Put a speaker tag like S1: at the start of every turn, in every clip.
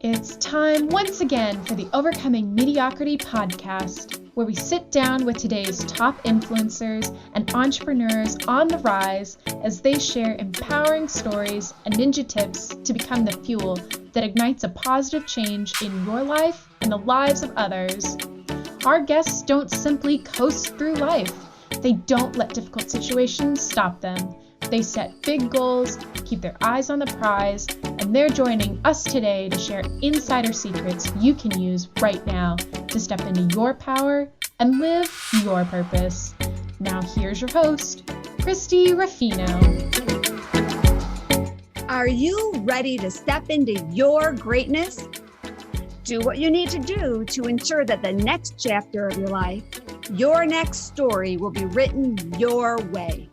S1: It's time once again for the Overcoming Mediocrity podcast, where we sit down with today's top influencers and entrepreneurs on the rise as they share empowering stories and ninja tips to become the fuel that ignites a positive change in your life and the lives of others. Our guests don't simply coast through life. They don't let difficult situations stop them. They set big goals, keep their eyes on the prize, and they're joining us today to share insider secrets you can use right now to step into your power and live your purpose. Now here's your host, Christy Ruffino.
S2: Are you ready to step into your greatness? Do what you need to do to ensure that the next chapter of your life, your next story, will be written your way.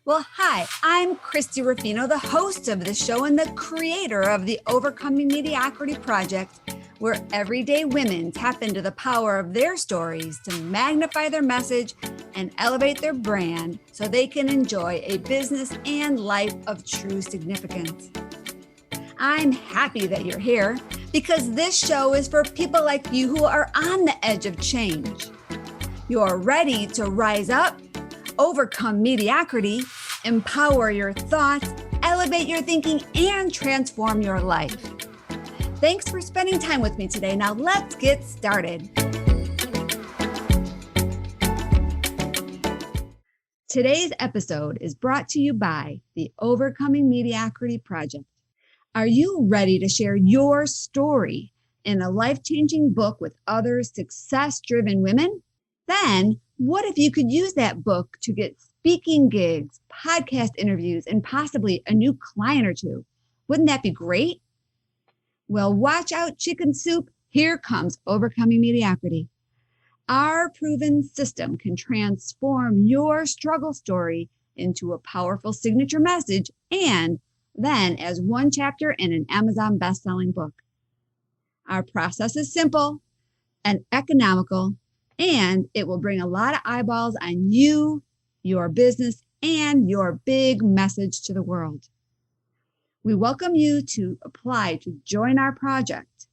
S2: Well, hi, I'm Christy Ruffino, the host of this show and the creator of the Overcoming Mediocrity Project, where everyday women tap into the power of their stories to magnify their message and elevate their brand so they can enjoy a business and life of true significance. I'm happy that you're here because this show is for people like you who are on the edge of change. You're ready to rise up, overcome mediocrity, empower your thoughts, elevate your thinking, and transform your life. Thanks for spending time with me today. Now let's get started. Today's episode is brought to you by the Overcoming Mediocrity Project. Are you ready to share your story in a life-changing book with other success-driven women? Then, what if you could use that book to get speaking gigs, podcast interviews, and possibly a new client or two? Wouldn't that be great? Well, watch out, chicken soup. Here comes Overcoming Mediocrity. Our proven system can transform your struggle story into a powerful signature message and then as one chapter in an Amazon best-selling book. Our process is simple and economical, and it will bring a lot of eyeballs on you, your business, and your big message to the world. We welcome you to apply to join our project.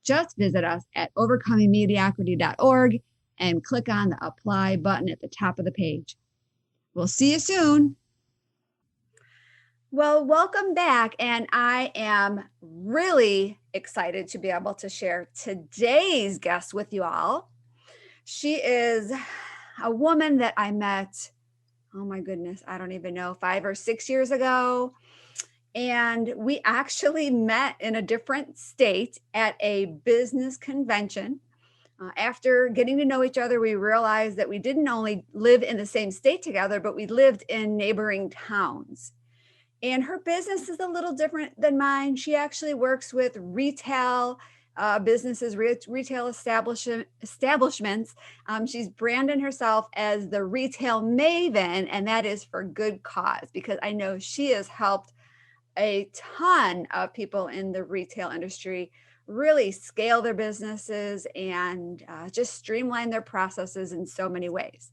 S2: Just visit us at overcomingmediocrity.org and click on the apply button at the top of the page. We'll see you soon. Well, welcome back, and I am really excited to be able to share today's guest with you all. She is a woman that I met, oh my goodness, I don't even know, 5 or 6 years ago. And we actually met in a different state at a business convention. After getting to know each other, we realized that we didn't only live in the same state together, but we lived in neighboring towns. And her business is a little different than mine. She actually works with retail businesses, retail establishments. She's branded herself as the RETAILMaven, and that is for good cause because I know she has helped a ton of people in the retail industry really scale their businesses and just streamline their processes in so many ways.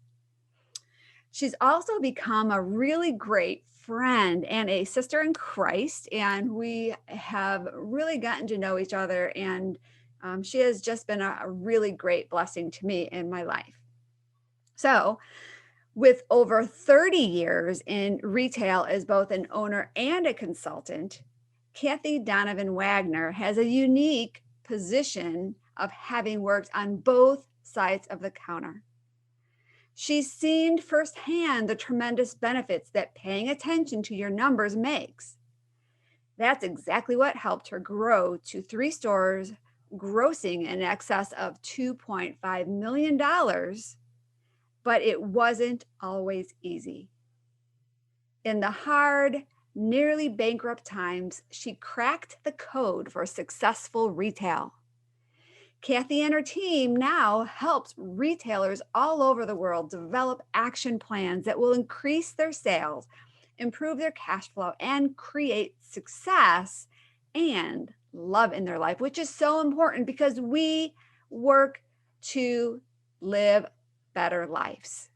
S2: She's also become a really great friend and a sister in Christ, and we have really gotten to know each other, and she has just been a really great blessing to me in my life. So with over 30 years in retail as both an owner and a consultant, Cathy Donovan Wagner has a unique position of having worked on both sides of the counter. She's seen firsthand the tremendous benefits that paying attention to your numbers makes. That's exactly what helped her grow to 3 stores, grossing in excess of $2.5 million. But it wasn't always easy. In the hard, nearly bankrupt times, she cracked the code for successful retail. Cathy and her team now helps retailers all over the world develop action plans that will increase their sales, improve their cash flow, and create success and love in their life, which is so important because we work to live better lives.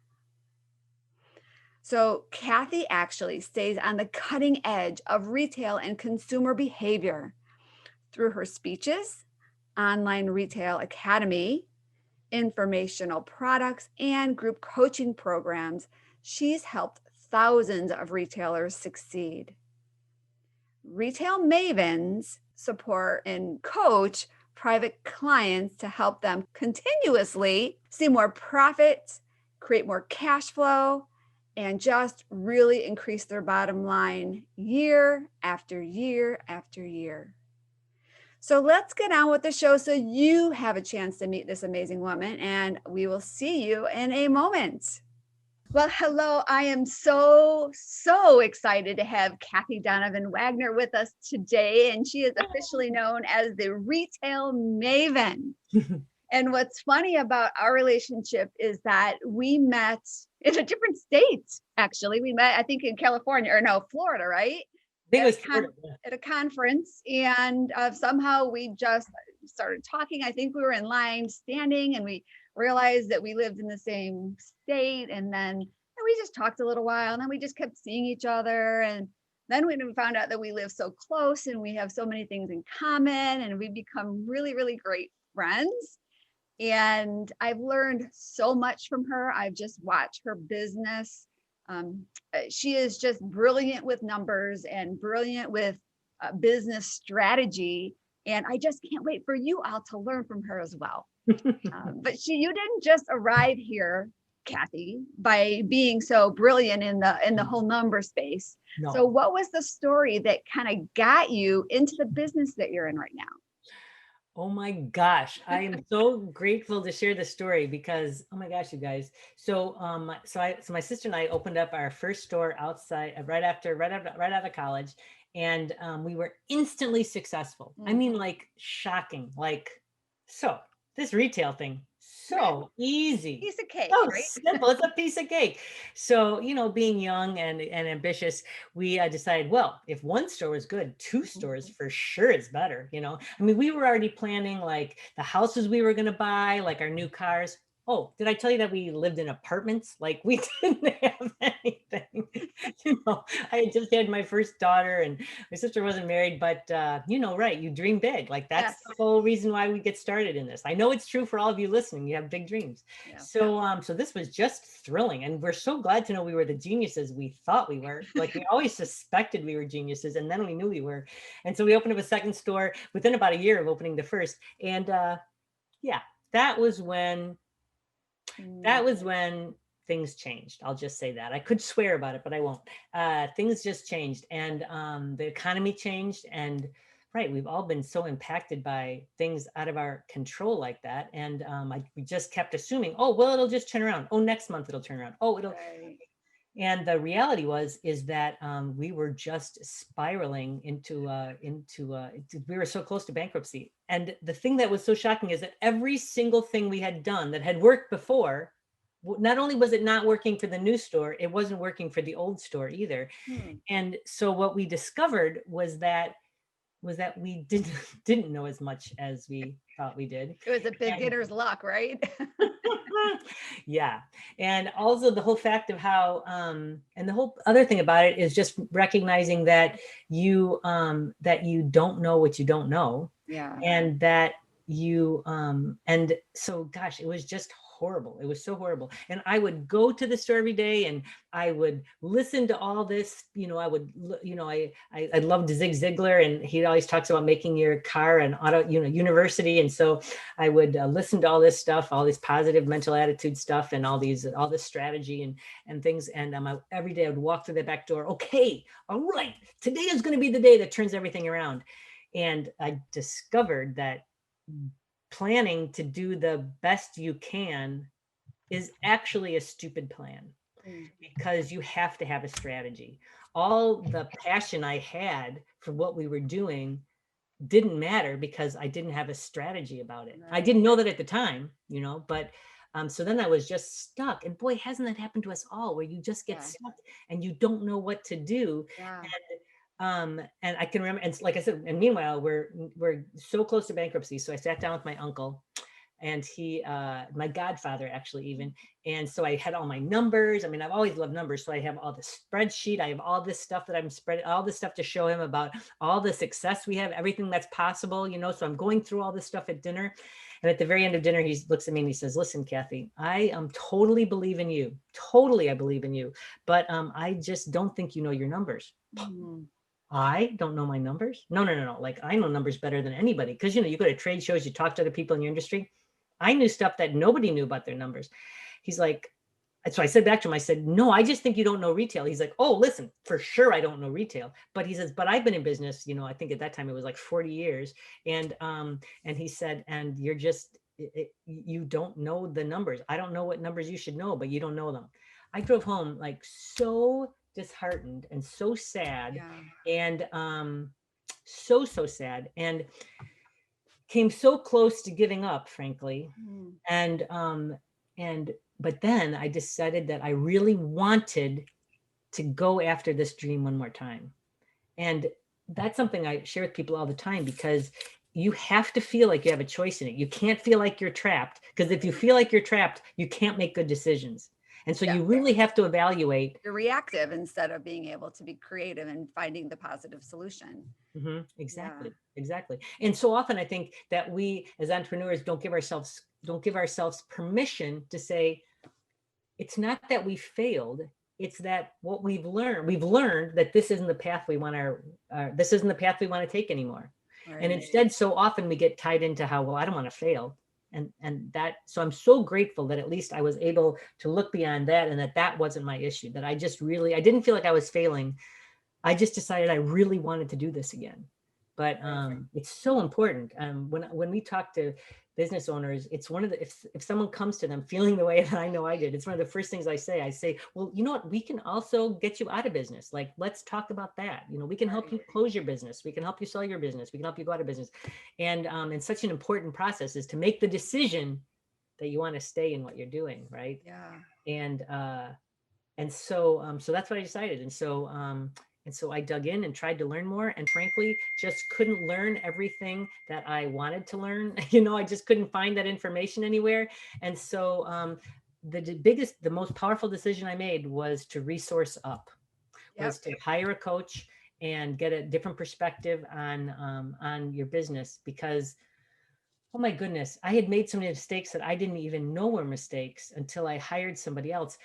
S2: So Cathy actually stays on the cutting edge of retail and consumer behavior. Through her speeches, online retail academy, informational products, and group coaching programs, she's helped thousands of retailers succeed. Retail Mavens support and coach private clients to help them continuously see more profit, create more cash flow, and just really increase their bottom line year after year after year. So let's get on with the show so you have a chance to meet this amazing woman, and we will see you in a moment. Well, hello. I am so excited to have Cathy Donovan Wagner with us today, and she is officially known as the Retail Maven. And what's funny about our relationship is that we met in a different state, actually. We met, I think, in California, or no, Florida, right?
S3: I think it was Florida.
S2: At a conference, and somehow we just started talking. I think we were in line standing, and we realized that we lived in the same state, and then we just talked a little while, and then we just kept seeing each other, and then we found out that we live so close and we have so many things in common, and we become really, really great friends. And I've learned so much from her. I've just watched her business. She is just brilliant with numbers and brilliant with business strategy. And I just can't wait for you all to learn from her as well. But you didn't just arrive here, Cathy, by being so brilliant in the whole number space. No. So what was the story that kind of got you into the business that you're in right now?
S3: Oh my gosh, I am so grateful to share the story because, oh my gosh, you guys. So my sister and I opened up our first store outside right out of college, and we were instantly successful. I mean, like shocking, like so this retail thing. So easy.
S2: Piece of cake,
S3: so
S2: right?
S3: Simple. It's a piece of cake. So, being young and ambitious, we decided, well, if one store was good, two stores for sure is better. I mean, we were already planning like the houses we were going to buy, like our new cars. Oh, did I tell you that we lived in apartments? Like we didn't have anything. I had just had my first daughter and my sister wasn't married, but right, you dream big. Like that's the whole reason why we get started in this. I know it's true for all of you listening. You have big dreams. Yeah. So this was just thrilling. And we're so glad to know we were the geniuses we thought we were. Like we always suspected we were geniuses, and then we knew we were. And so we opened up a second store within about a year of opening the first. And that was when things changed. I'll just say that. I could swear about it, but I won't. Things just changed, and the economy changed, and right, we've all been so impacted by things out of our control like that, and we just kept assuming, oh, well, it'll just turn around. Oh, next month it'll turn around. Oh, it'll. Right. And the reality is that we were just spiraling into we were so close to bankruptcy. And the thing that was so shocking is that every single thing we had done that had worked before, not only was it not working for the new store, it wasn't working for the old store either. And so what we discovered was that we didn't know as much as we thought we did.
S2: It was a beginner's luck, right?
S3: Yeah. And also the whole fact of how, and the whole other thing about it is just recognizing that you don't know what you don't know.
S2: Yeah.
S3: And that and so, gosh, it was just horrible. It was so horrible. And I would go to the store every day and I would listen to all this, I loved Zig Ziglar, and he always talks about making your car an auto, university. And so I would listen to all this stuff, all this positive mental attitude stuff, and all this strategy and things. And every day I would walk through the back door. Okay, all right, today is going to be the day that turns everything around. And I discovered that planning to do the best you can is actually a stupid plan, because you have to have a strategy. All the passion I had for what we were doing didn't matter because I didn't have a strategy about it. Right. I didn't know that at the time, but so then I was just stuck. And boy, hasn't that happened to us all, where you just get stuck and you don't know what to do. Yeah. And I can remember, and like I said, and meanwhile, we're so close to bankruptcy. So I sat down with my uncle and he, my godfather actually even. And so I had all my numbers. I mean, I've always loved numbers. So I have all the spreadsheet. I have all this stuff that I'm spreading, all this stuff to show him about all the success we have, everything that's possible, you know. So I'm going through all this stuff at dinner. And at the very end of dinner, he looks at me and he says, listen, Cathy, I totally believe in you. Totally, I believe in you. But I just don't think you know your numbers.
S2: Mm-hmm.
S3: I don't know my numbers. No. Like, I know numbers better than anybody. Because, you know, you go to trade shows, you talk to other people in your industry. I knew stuff that nobody knew about their numbers. He's like, so I said back to him, I said, no, I just think you don't know retail. He's like, oh, listen, for sure I don't know retail. But he says, but I've been in business, you know, I think at that time it was like 40 years. And he said, and you're just, you don't know the numbers. I don't know what numbers you should know, but you don't know them. I drove home like so disheartened and so sad, and so sad, and came so close to giving up, frankly. And but then I decided that I really wanted to go after this dream one more time. And that's something I share with people all the time, because you have to feel like you have a choice in it. You can't feel like you're trapped, because if you feel like you're trapped, you can't make good decisions. And so you really have to evaluate.
S2: You're reactive instead of being able to be creative and finding the positive solution.
S3: Exactly. And so often I think that we as entrepreneurs don't give ourselves permission to say, it's not that we failed. It's that what we've learned that this isn't the path we want to take anymore. Right. And instead, so often we get tied into how, well, I don't want to fail. And that, so I'm so grateful that at least I was able to look beyond that, and that wasn't my issue, that I didn't feel like I was failing. I just decided I really wanted to do this again. But it's so important. When we talk to business owners, it's one of the, if someone comes to them feeling the way that I know I did, it's one of the first things I say, well, you know what, we can also get you out of business. Like, let's talk about that. You know, we can help you close your business. We can help you sell your business. We can help you go out of business. And such an important process is to make the decision that you want to stay in what you're doing. Right. Yeah. And so that's what I decided. And so I dug in and tried to learn more, and frankly, just couldn't learn everything that I wanted to learn. You know, I just couldn't find that information anywhere. And so the most powerful decision I made was to resource up, was to hire a coach and get a different perspective on your business, because, oh my goodness, I had made so many mistakes that I didn't even know were mistakes until I hired somebody else.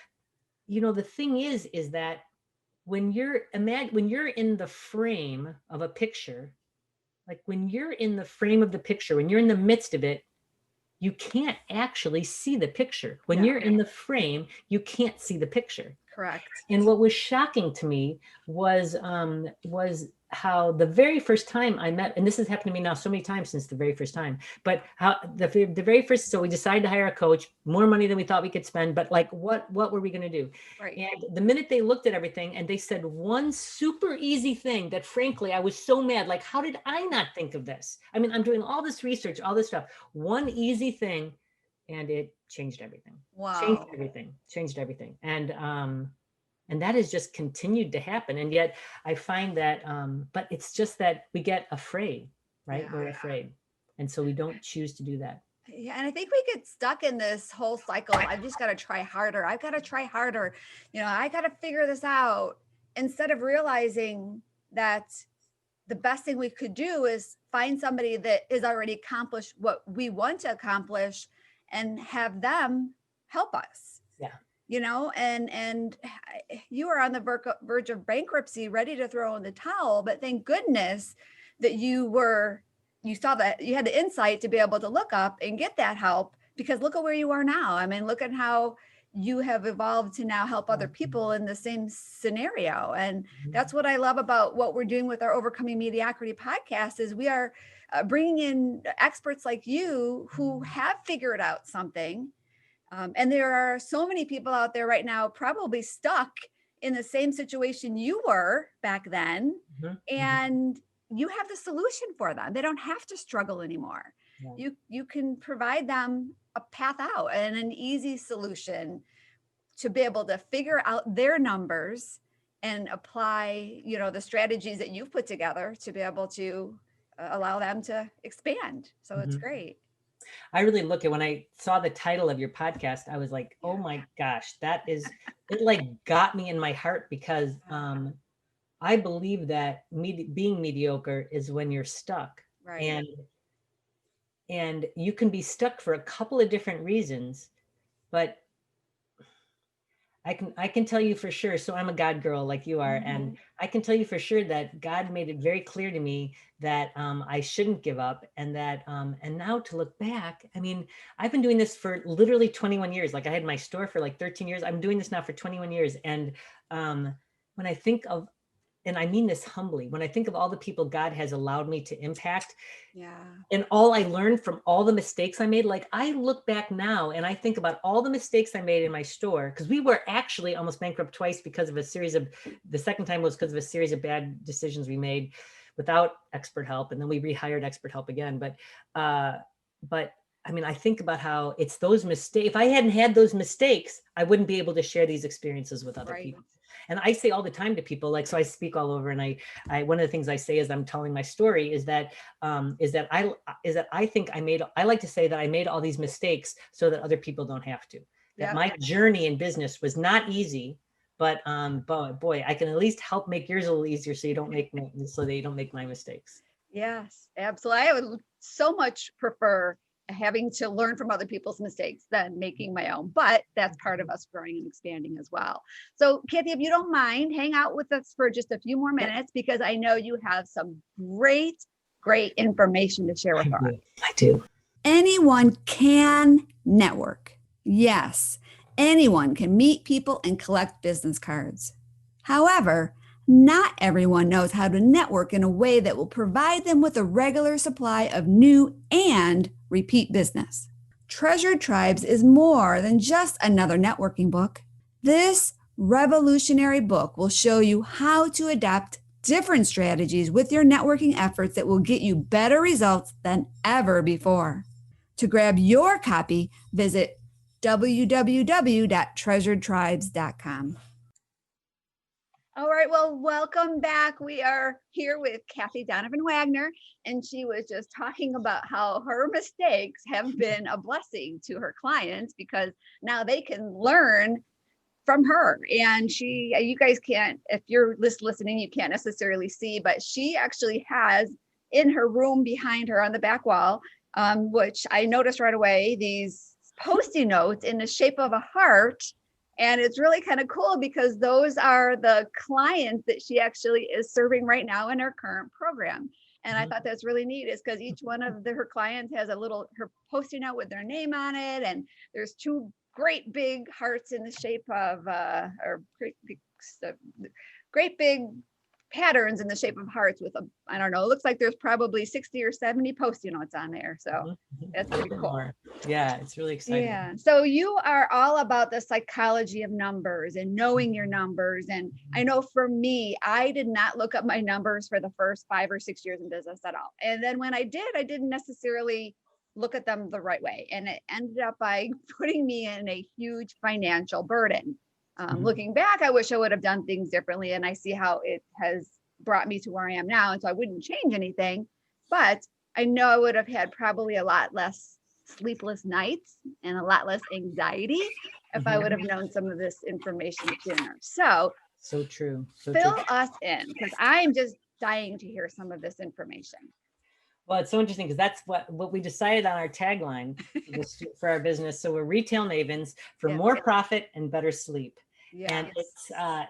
S3: You know, the thing is that when you're in the frame of a picture, like when you're in the frame of the picture, when you're in the midst of it, you can't actually see the picture. When you're in the frame, you can't see the picture.
S2: Correct.
S3: And what was shocking to me was how the very first time I met, and this has happened to me now so many times since the very first time, but how the very first, so we decided to hire a coach, more money than we thought we could spend, but like, what were we going to do? Right. And the minute they looked at everything and they said one super easy thing that frankly, I was so mad, like, how did I not think of this? I mean, I'm doing all this research, all this stuff, one easy thing, and it changed everything.
S2: Wow.
S3: Changed everything. And that has just continued to happen. And yet I find that, but it's just that we get afraid, right? Yeah. We're afraid. And so we don't choose to do that.
S2: Yeah. And I think we get stuck in this whole cycle. I've just got to try harder. I've got to try harder. You know, I got to figure this out, instead of realizing that the best thing we could do is find somebody that is already accomplished what we want to accomplish and have them help us. Yeah. You know, and you are on the verge of bankruptcy, ready to throw in the towel, but thank goodness that you saw that you had the insight to be able to look up and get that help, because look at where you are now. I mean, look at how you have evolved to now help other people in the same scenario. And that's what I love about what we're doing with our Overcoming Mediocrity podcast, is we are bringing in experts like you who have figured out something. And there are so many people out there right now probably stuck in the same situation you were back then. And you have the solution for them. They don't have to struggle anymore. Yeah. You can provide them a path out and an easy solution to be able to figure out their numbers and apply, you know, the strategies that you've put together to be able to allow them to expand. So it's great.
S3: I really look at, when I saw the title of your podcast, I was like, oh my gosh, it like got me in my heart, because I believe that being mediocre is when you're stuck.
S2: Right.
S3: And you can be stuck for a couple of different reasons, but I can tell you for sure. So I'm a God girl like you are, and I can tell you for sure that God made it very clear to me that I shouldn't give up, and that and now to look back, I mean, I've been doing this for literally 21 years. Like I had my store for like 13 years. I'm doing this now for 21 years, and when I think of, and I mean this humbly, when I think of all the people God has allowed me to impact, and all I learned from all the mistakes I made, like I look back now and I think about all the mistakes I made in my store, because we were actually almost bankrupt twice because of the second time was because of a series of bad decisions we made without expert help. And then we rehired expert help again. But I mean, I think about how it's those mistakes. If I hadn't had those mistakes, I wouldn't be able to share these experiences with other people. And I say all the time to people, like, so I speak all over, and I one of the things I say as I'm telling my story is that I think I like to say that I made all these mistakes so that other people don't have to. That my journey in business was not easy, but boy, I can at least help make yours a little easier, so that you don't make my mistakes.
S2: Yes, absolutely. I would so much prefer having to learn from other people's mistakes than making my own, but that's part of us growing and expanding as well. So Cathy, if you don't mind, hang out with us for just a few more minutes, because I know you have some great information to share with us.
S3: I do.
S2: Anyone can network. Yes, anyone can meet people and collect business cards. However, not everyone knows how to network in a way that will provide them with a regular supply of new and repeat business. Treasured Tribes is more than just another networking book. This revolutionary book will show you how to adapt different strategies with your networking efforts that will get you better results than ever before. To grab your copy, visit www.treasuredtribes.com. All right, well, welcome back. We are here with Cathy Donovan Wagner, and she was just talking about how her mistakes have been a blessing to her clients, because now they can learn from her. And you guys can't, if you're listening, you can't necessarily see, but she actually has in her room behind her on the back wall, which I noticed right away, these Post-it notes in the shape of a heart. And it's really kind of cool, because those are the clients that she actually is serving right now in her current program. And I thought that's really neat, is because each one of her clients has her Post-it note with their name on it. And there's two great big hearts in the shape of, great big patterns in the shape of hearts with I don't know, it looks like there's probably 60 or 70 Post-it notes on there. So that's pretty cool.
S3: Yeah, it's really exciting.
S2: Yeah. So you are all about the psychology of numbers and knowing your numbers. And I know for me, I did not look up my numbers for the first 5 or 6 years in business at all. And then when I did, I didn't necessarily look at them the right way. And it ended up by putting me in a huge financial burden. Looking back, I wish I would have done things differently. And I see how it has brought me to where I am now. And so I wouldn't change anything, but I know I would have had probably a lot less sleepless nights and a lot less anxiety if I would have known some of this information sooner. So
S3: true.
S2: Fill us in, because I'm just dying to hear some of this information.
S3: Well, it's so interesting, because that's what we decided on our tagline for our business. So we're retail mavens for more profit and better sleep. Yes.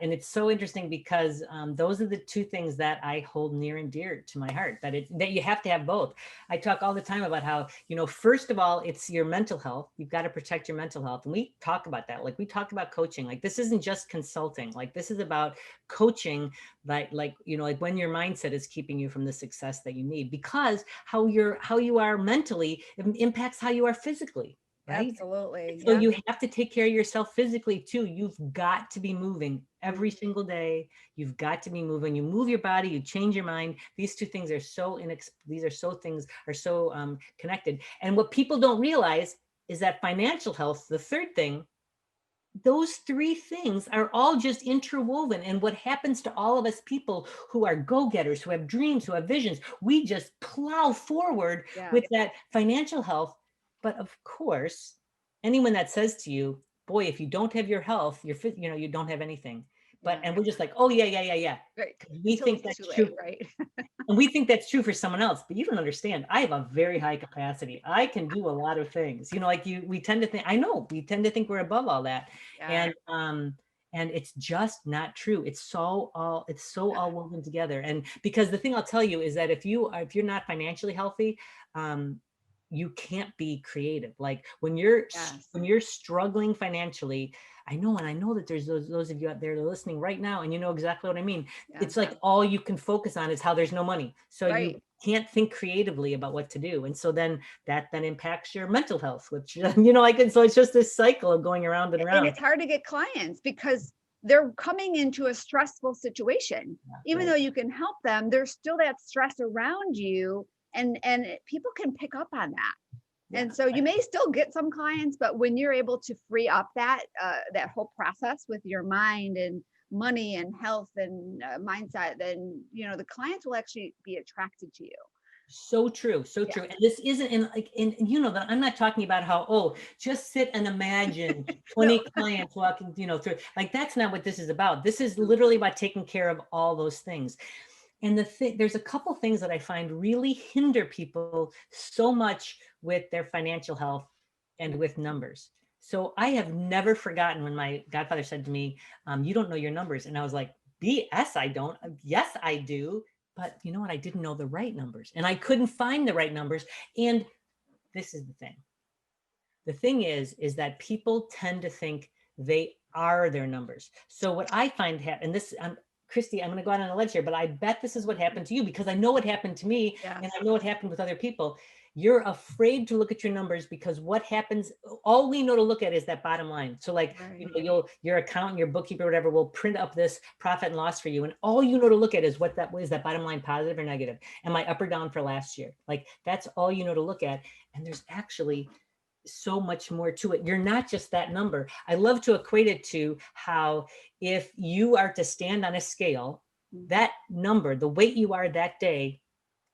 S3: And it's so interesting, because those are the two things that I hold near and dear to my heart, that you have to have both. I talk all the time about how, first of all, it's your mental health. You've got to protect your mental health. And we talk about that. Like we talk about coaching, like this isn't just consulting. Like this is about coaching, like when your mindset is keeping you from the success that you need, because how you are mentally impacts how you are physically. Right?
S2: Absolutely.
S3: So you have to take care of yourself physically too. You've got to be moving every single day. You've got to be moving. You move your body, you change your mind. These two things are so connected. And what people don't realize is that financial health, the third thing, those three things are all just interwoven. And what happens to all of us people who are go-getters, who have dreams, who have visions, we just plow forward with that financial health. But of course, anyone that says to you, boy, if you don't have your health, you're fit, you know, you don't have anything. But, and we're just like, oh yeah, yeah, yeah, yeah.
S2: Right.
S3: We
S2: Until
S3: think
S2: it's
S3: that's
S2: too
S3: true.
S2: late, right?
S3: And we think that's true for someone else, but you don't understand. I have a very high capacity. I can do a lot of things, you know, like we tend to think, I know we tend to think we're above all that.
S2: Yeah.
S3: And it's just not true. It's so all woven together. And because the thing I'll tell you is that if you're not financially healthy, you can't be creative. Like when you're struggling financially, I know, and I know that there's those of you out there that are listening right now, and you know exactly what I mean.
S2: Yeah.
S3: It's like all you can focus on is how there's no money. So
S2: Right.
S3: you can't think creatively about what to do. And so then that impacts your mental health, which, you know, like, and so it's just this cycle of going around and around.
S2: And it's hard to get clients because they're coming into a stressful situation. Even though you can help them, there's still that stress around you, and people can pick up on that. And so you may still get some clients, but when you're able to free up that whole process with your mind and money and health and mindset, then, you know, the clients will actually be attracted to you.
S3: So true. So true. And this isn't in you know, that I'm not talking about how, oh, just sit and imagine 20 clients walking, you know, through, like, that's not what this is about. This is literally about taking care of all those things. And there's a couple things that I find really hinder people so much with their financial health and with numbers. So I have never forgotten when my godfather said to me, you don't know your numbers. And I was like, BS, I don't. Yes, I do. But you know what? I didn't know the right numbers, and I couldn't find the right numbers. And this is the thing. The thing is that people tend to think they are their numbers. So what I find and this, Christy, I'm going to go out on a ledge here, but I bet this is what happened to you, because I know what happened to me, and I know what happened with other people. You're afraid to look at your numbers because what happens, all we know to look at is that bottom line. So like, you know, your accountant, your bookkeeper, whatever, will print up this profit and loss for you. And all you know to look at is what that was, that bottom line, positive or negative. Am I up or down for last year? Like, that's all you know to look at. And there's actually so much more to it. You're not just that number. I love to equate it to how if you are to stand on a scale, that number, the weight you are that day,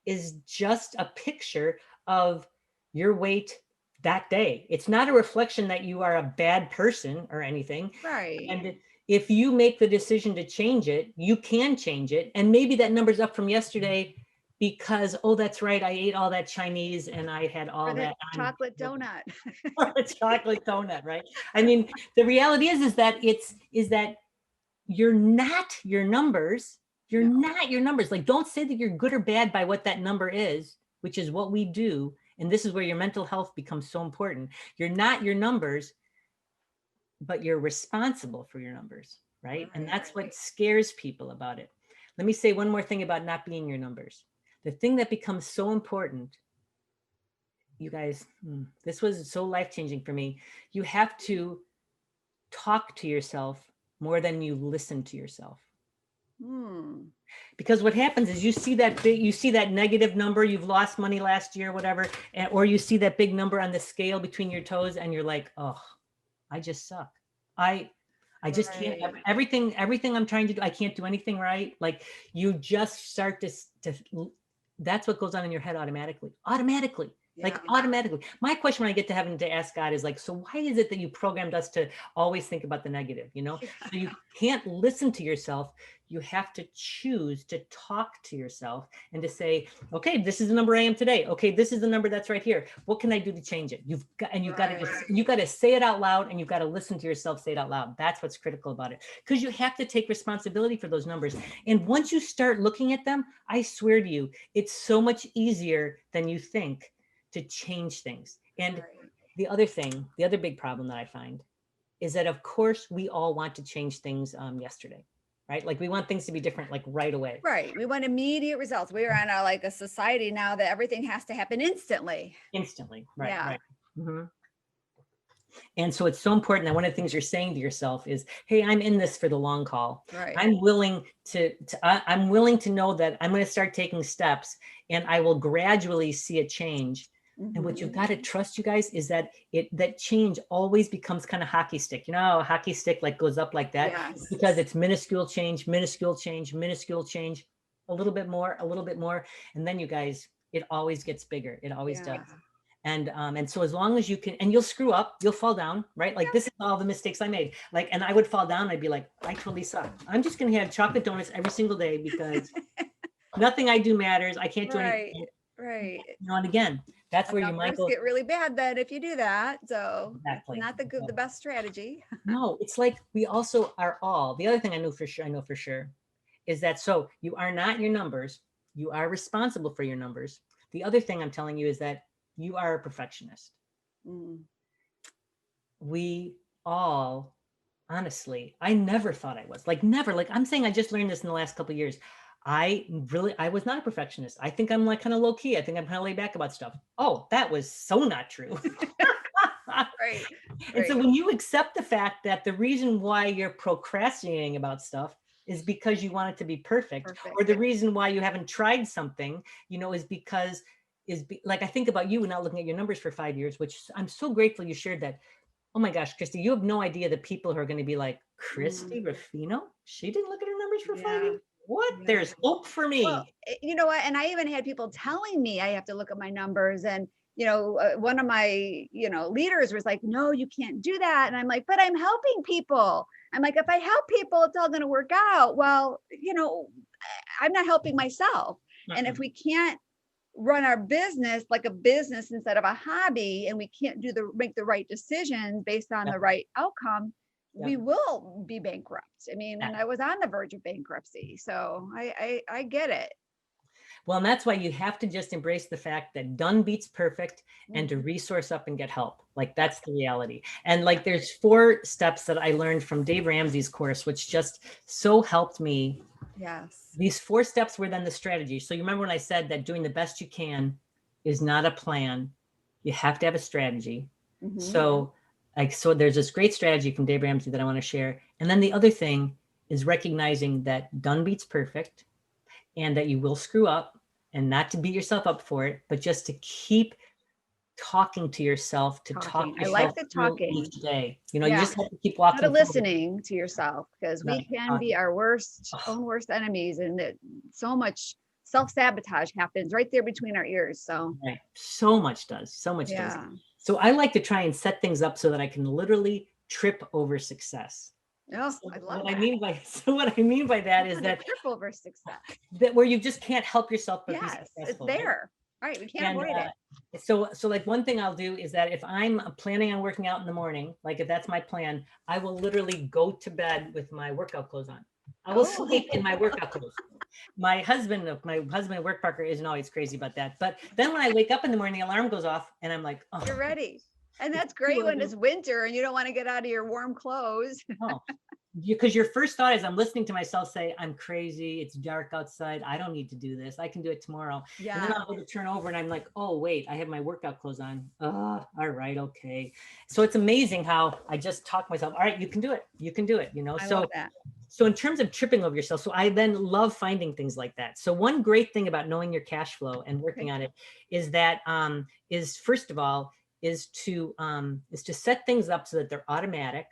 S3: is just a picture of your weight that day. It's not a reflection that you are a bad person or anything.
S2: Right.
S3: And if you make the decision to change it, you can change it. And maybe that number's up from yesterday because, oh, that's right, I ate all that Chinese and I had all that
S2: chocolate donut.
S3: Chocolate donut, right? I mean, the reality is that you're not your numbers. You're not your numbers. Like, don't say that you're good or bad by what that number is, which is what we do. And this is where your mental health becomes so important. You're not your numbers, but you're responsible for your numbers, right? And that's what scares people about it. Let me say one more thing about not being your numbers. The thing that becomes so important, you guys, this was so life-changing for me. You have to talk to yourself more than you listen to yourself. Because what happens is you see that negative number, you've lost money last year, whatever, or you see that big number on the scale between your toes, and you're like, oh, I just suck. I just can't, everything I'm trying to do, I can't do anything right. Like, you just start to that's what goes on in your head automatically. Like automatically. My question when I get to heaven to ask God is like, so why is it that you programmed us to always think about the negative, you know? So you can't listen to yourself. You have to choose to talk to yourself and to say, okay, this is the number I am today. Okay, this is the number that's right here. What can I do to change it? You've got to say it out loud, and you've got to listen to yourself say it out loud. That's what's critical about it, because you have to take responsibility for those numbers. And once you start looking at them, I swear to you, it's so much easier than you think to change things. And the other big problem that I find is that, of course, we all want to change things yesterday, right? Like, we want things to be different, like, right away.
S2: Right. We want immediate results. We are on a society now that everything has to happen instantly.
S3: Right. Yeah. Right. Mm-hmm. And so it's so important that one of the things you're saying to yourself is, hey, I'm in this for the long haul.
S2: Right.
S3: I'm willing to know that I'm going to start taking steps, and I will gradually see a change. And what you've got to trust, you guys, is that that change always becomes kind of hockey stick. You know how a hockey stick like goes up like that? Yes. Because it's minuscule change, a little bit more. And then, you guys, it always gets bigger. It always does. And so as long as you can, and you'll screw up, you'll fall down, right? Like this is all the mistakes I made. Like, and I would fall down. I'd be like, I totally suck. I'm just going to have chocolate donuts every single day because nothing I do matters. I can't do anything.
S2: Right.
S3: And again, that's where you might go.
S2: Get really bad then if you do that. So
S3: Exactly.
S2: Not the best strategy.
S3: No, it's like we also are all. The other thing I know for sure is that so you are not your numbers. You are responsible for your numbers. The other thing I'm telling you is that you are a perfectionist. We all, honestly, I never thought I was. Like never. Like I'm saying I just learned this in the last couple of years. I was not a perfectionist. I think I'm like kind of low key. I think I'm kind of laid back about stuff. Oh, that was so not true.
S2: Right.
S3: And so when you accept the fact that the reason why you're procrastinating about stuff is because you want it to be perfect. Or the reason why you haven't tried something, is because like I think about you now looking at your numbers for 5 years, which I'm so grateful you shared that. Oh my gosh, Christy, you have no idea the people who are going to be like, Christy Ruffino, she didn't look at her numbers for 5 years. What? Yeah. There's hope for me.
S2: Well, you know what? And I even had people telling me I have to look at my numbers. And, one of my, leaders was like, no, you can't do that. And I'm like, but I'm helping people. I'm like, if I help people, it's all going to work out. Well, I'm not helping myself. And if we can't run our business like a business instead of a hobby, and we can't make the right decisions based on the right outcome, we will be bankrupt. I mean, and I was on the verge of bankruptcy. So I get it.
S3: Well, and that's why you have to just embrace the fact that done beats perfect and to resource up and get help. Like that's the reality. And like there's 4 steps that I learned from Dave Ramsey's course, which just so helped me.
S2: Yes.
S3: These 4 steps were then the strategy. So you remember when I said that doing the best you can is not a plan. You have to have a strategy. So there's this great strategy from Dave Ramsey that I want to share. And then the other thing is recognizing that done beats perfect and that you will screw up, and not to beat yourself up for it, but just to keep talking to yourself, talk yourself.
S2: I like the talking
S3: each day. You just have to keep walking.
S2: Not listening to yourself, because we can be our own worst enemies, and so much self-sabotage happens right there between our ears. So
S3: right. So much does. So I like to try and set things up so that I can literally trip over success.
S2: Oh, so I love
S3: what I mean by that is that
S2: trip over success.
S3: That where you just can't help yourself but be successful.
S2: It's there. Right. We can't avoid it.
S3: So like one thing I'll do is that if I'm planning on working out in the morning, like if that's my plan, I will literally go to bed with my workout clothes on. I will sleep in my workout clothes. My husband and work partner isn't always crazy about that. But then when I wake up in the morning, the alarm goes off and I'm like, oh,
S2: you're ready. And that's great when it's winter and you don't want to get out of your warm clothes.
S3: No, because your first thought is I'm listening to myself say, I'm crazy. It's dark outside. I don't need to do this. I can do it tomorrow. Yeah. And then I'll go to turn over and I'm like, oh, wait, I have my workout clothes on. All right. Okay. So it's amazing how I just talk myself. All right, you can do it. You can do it.
S2: I love that.
S3: So in terms of tripping over yourself, so I then love finding things like that. So one great thing about knowing your cash flow and working on it is that is first of all, is to set things up so that they're automatic.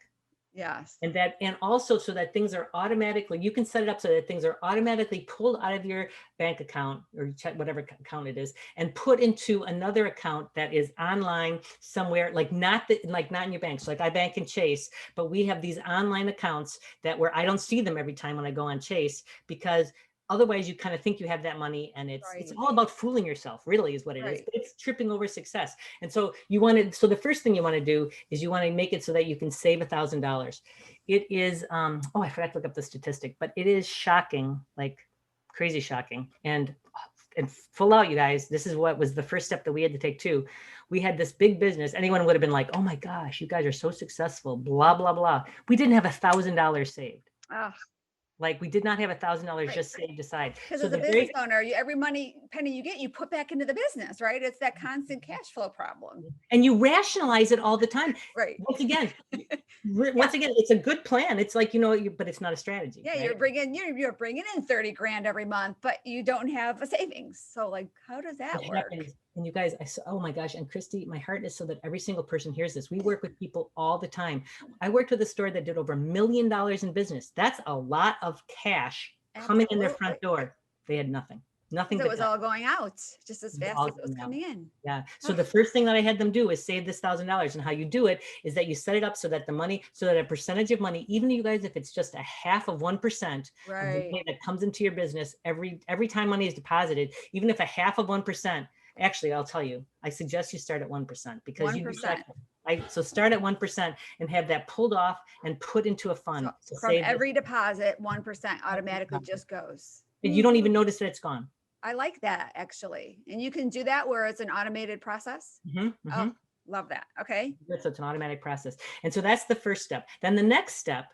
S2: Yes.
S3: And also so that things are automatically, you can set it up so that things are automatically pulled out of your bank account or check whatever account it is and put into another account that is online somewhere, like not in your bank. So like I bank in Chase, but we have these online accounts where I don't see them every time when I go on Chase, because otherwise you kind of think you have that money and it's all about fooling yourself, really is what it is. But it's tripping over success. And so so the first thing you want to do is you want to make it so that you can save $1,000. It is, I forgot to look up the statistic, but it is shocking, like crazy shocking. And full out, you guys, this is what was the first step that we had to take too. We had this big business. Anyone would have been like, oh my gosh, you guys are so successful, blah, blah, blah. We didn't have $1,000 saved. Like we did not have $1,000 just saved aside.
S2: Because as a business owner, every penny you get, you put back into the business, right? It's that constant cash flow problem.
S3: And you rationalize it all the time.
S2: Right.
S3: Once again, it's a good plan. It's like, but it's not a strategy.
S2: Yeah.
S3: Right?
S2: You're bringing in 30 grand every month, but you don't have a savings. So like, how does that work?
S3: And you guys, oh my gosh. And Christy, my heart is so that every single person hears this. We work with people all the time. I worked with a store that did over $1 million in business. That's a lot of cash coming in their front door. They had nothing. Nothing
S2: It
S3: but
S2: was
S3: debt.
S2: all going out just as
S3: It was
S2: fast
S3: all
S2: as it was
S3: going out.
S2: coming in.
S3: Yeah. So the first thing that I had them do is save this $1,000. And how you do it is that you set it up so that a percentage of money, even you guys, if it's just a half of 1% of the
S2: Right.
S3: money that comes into your business every time money is deposited, even if a half of 1%, actually, I'll tell you, I suggest you start at 1% because
S2: 1%.
S3: so start at 1% and have that pulled off and put into a fund.
S2: So from every deposit, 1% automatically just goes.
S3: And you don't even notice that it's gone.
S2: I like that, actually. And you can do that where it's an automated process. Oh, love that. Okay.
S3: So it's an automatic process. And so that's the first step. Then the next step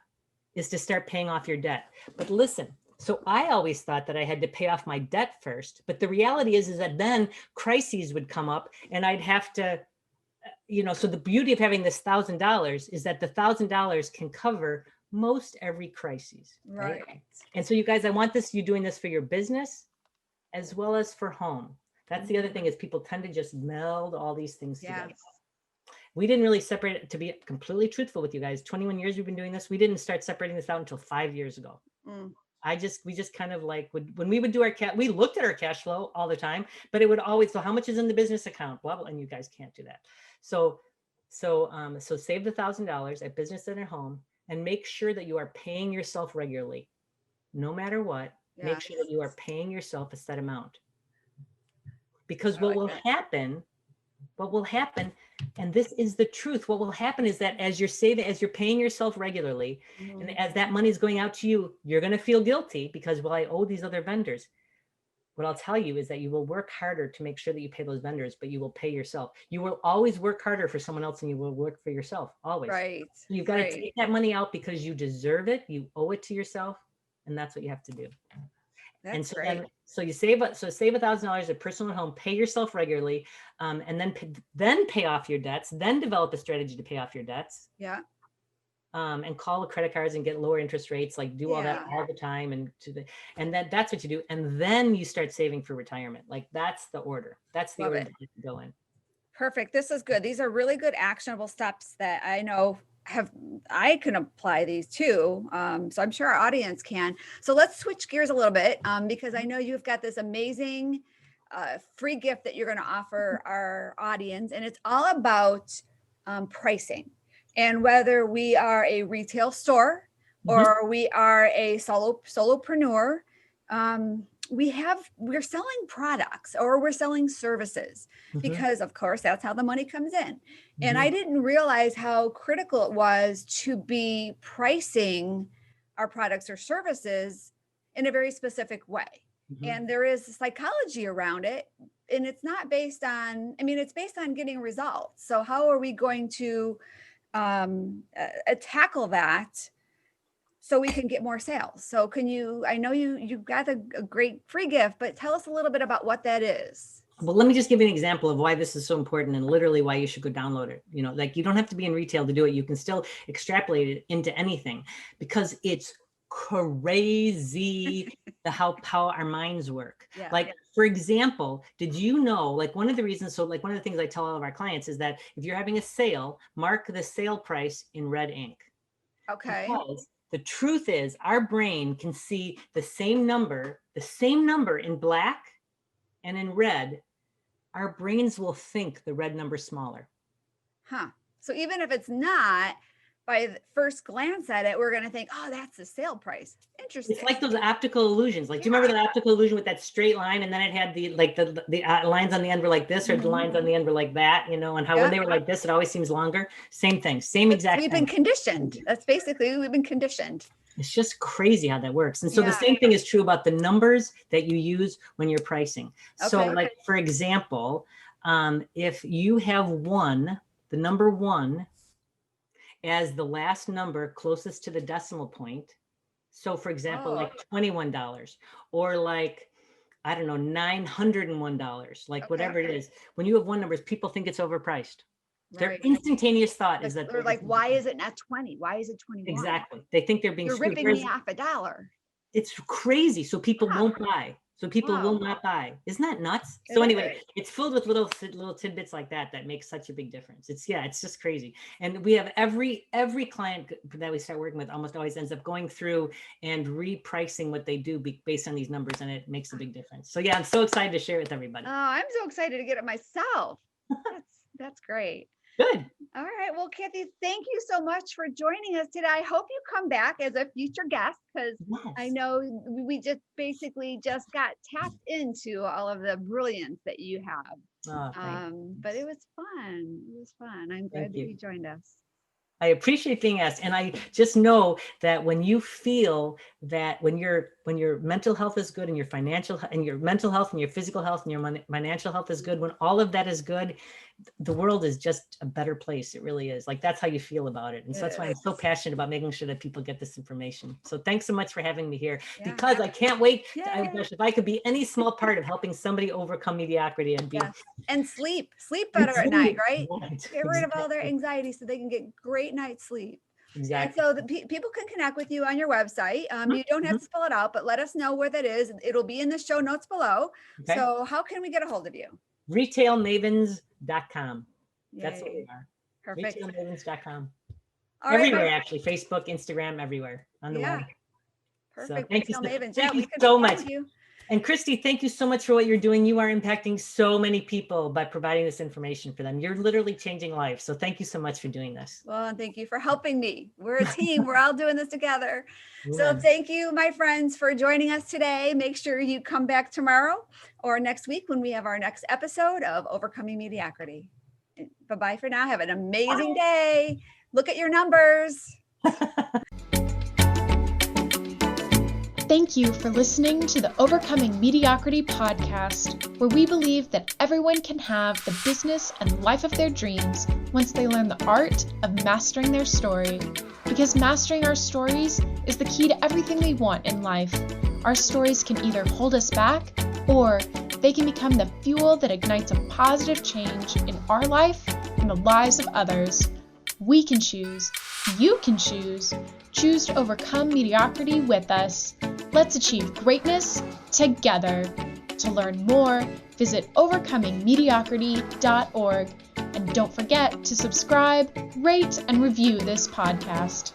S3: is to start paying off your debt. But listen, so I always thought that I had to pay off my debt first. But the reality is that then crises would come up and I'd have to, so the beauty of having this $1,000 is that the $1,000 can cover most every crisis.
S2: Right.
S3: And so you guys, I want you doing this for your business as well as for home. That's the other thing is people tend to just meld all these things together. We didn't really separate it, to be completely truthful with you guys. 21 years we've been doing this. We didn't start separating this out until 5 years ago. We just kind of like when we would do we looked at our cash flow all the time, but it would always, so how much is in the business account? Blah, blah, and you guys can't do that. So save the $1,000 at business and at home and make sure that you are paying yourself regularly, no matter what. Make sure that you are paying yourself a set amount. Because what will happen, and this is the truth, what will happen is that as you're paying yourself regularly, and as that money is going out to you, you're going to feel guilty because, well, I owe these other vendors. What I'll tell you is that you will work harder to make sure that you pay those vendors, but you will pay yourself. You will always work harder for someone else than you will work for yourself, always.
S2: Right.
S3: You've got to take that money out because you deserve it. You owe it to yourself. And that's what you have to do.
S2: That's
S3: great.
S2: And
S3: so you save $1,000 at personal home, pay yourself regularly, and then pay off your debts, then develop a strategy to pay off your debts.
S2: Yeah.
S3: And call the credit cards and get lower interest rates, like do all that all the time. And that's what you do. And then you start saving for retirement. Like that's the order. That's the order that you can go in.
S2: Perfect. This is good. These are really good actionable steps that I know I can apply these too. So I'm sure our audience can. So let's switch gears a little bit because I know you've got this amazing free gift that you're going to offer our audience, and it's all about pricing. And whether we are a retail store or we are a solopreneur, we're selling products or we're selling services because of course that's how the money comes in. And I didn't realize how critical it was to be pricing our products or services in a very specific way. And there is psychology around it. And it's not based on, it's based on getting results. So how are we going to tackle that so we can get more sales? So I know you've got a great free gift, but tell us a little bit about what that is.
S3: Well, let me just give you an example of why this is so important and literally why you should go download it. Like you don't have to be in retail to do it. You can still extrapolate it into anything because it's crazy how our minds work. Like, for example, did you know, like one of the things I tell all of our clients is that if you're having a sale, mark the sale price in red ink.
S2: Okay.
S3: Because the truth is our brain can see the same number in black and in red. Our brains will think the red number smaller.
S2: So even if it's not, by the first glance at it, we're going to think, oh, that's the sale price. Interesting.
S3: It's like those optical illusions. Like, do you remember the optical illusion with that straight line? And then it had the lines on the end were like this, or the lines on the end were like that, and how when they were like this, it always seems longer. Same thing, exact
S2: thing. We've been conditioned. That's basically, we've been conditioned.
S3: It's just crazy how that works. And so the same thing is true about the numbers that you use when you're pricing. So like, for example, if you have the number 1 as the last number closest to the decimal point. So for example, like $21 or like, I don't know, $901, like whatever it is. When you have 1 numbers, people think it's overpriced. Their instantaneous thought is that
S2: they're like, why is it not 20? Why is it 21?
S3: Exactly. They think they're being
S2: You're ripping me off $1.
S3: It's crazy. So people won't buy. So people
S2: Wow.
S3: will not buy. Isn't that nuts?
S2: It
S3: So anyway,
S2: is.
S3: it's filled with little tidbits like that make such a big difference. It's just crazy. And we have every client that we start working with almost always ends up going through and repricing what they do based on these numbers, and it makes a big difference. So yeah, I'm so excited to share it with everybody.
S2: Oh, I'm so excited to get it myself. That's great.
S3: Good.
S2: All right. Well, Cathy, thank you so much for joining us today. I hope you come back as a future guest, because I know we just basically just got tapped into all of the brilliance that you have. But it was fun. It was fun. I'm glad that you joined us.
S3: I appreciate being asked. And I just know that when you feel that when your mental health is good, and your financial and your mental health and your physical health and your financial health is good, when all of that is good, the world is just a better place. It really is. Like, that's how you feel about it. And so that's why I'm so passionate about making sure that people get this information. So thanks so much for having me here, because I can't wait. If I could be any small part of helping somebody overcome mediocrity, and be
S2: and sleep better at night, right? Get rid of all their anxiety so they can get great night's sleep. Exactly. And so people can connect with you on your website. You don't have to spell it out, but let us know where that is. It'll be in the show notes below. Okay. So how can we get a hold of you? RETAILMavens.com. That's what we are. Perfect. RETAILMavens.com. Everywhere, right, actually. Facebook, Instagram, everywhere on the web. Perfect. So thank you so much. And Christy, thank you so much for what you're doing. You are impacting so many people by providing this information for them. You're literally changing lives. So thank you so much for doing this. Well, thank you for helping me. We're a team. We're all doing this together. Yeah. So thank you, my friends, for joining us today. Make sure you come back tomorrow or next week when we have our next episode of Overcoming Mediocrity. Bye-bye for now. Have an amazing day. Look at your numbers.
S1: Thank you for listening to the Overcoming Mediocrity podcast, where we believe that everyone can have the business and life of their dreams once they learn the art of mastering their story. Because mastering our stories is the key to everything we want in life. Our stories can either hold us back, or they can become the fuel that ignites a positive change in our life and the lives of others. We can choose. You can choose. Choose to overcome mediocrity with us. Let's achieve greatness together. To learn more, visit overcomingmediocrity.org. And don't forget to subscribe, rate, and review this podcast.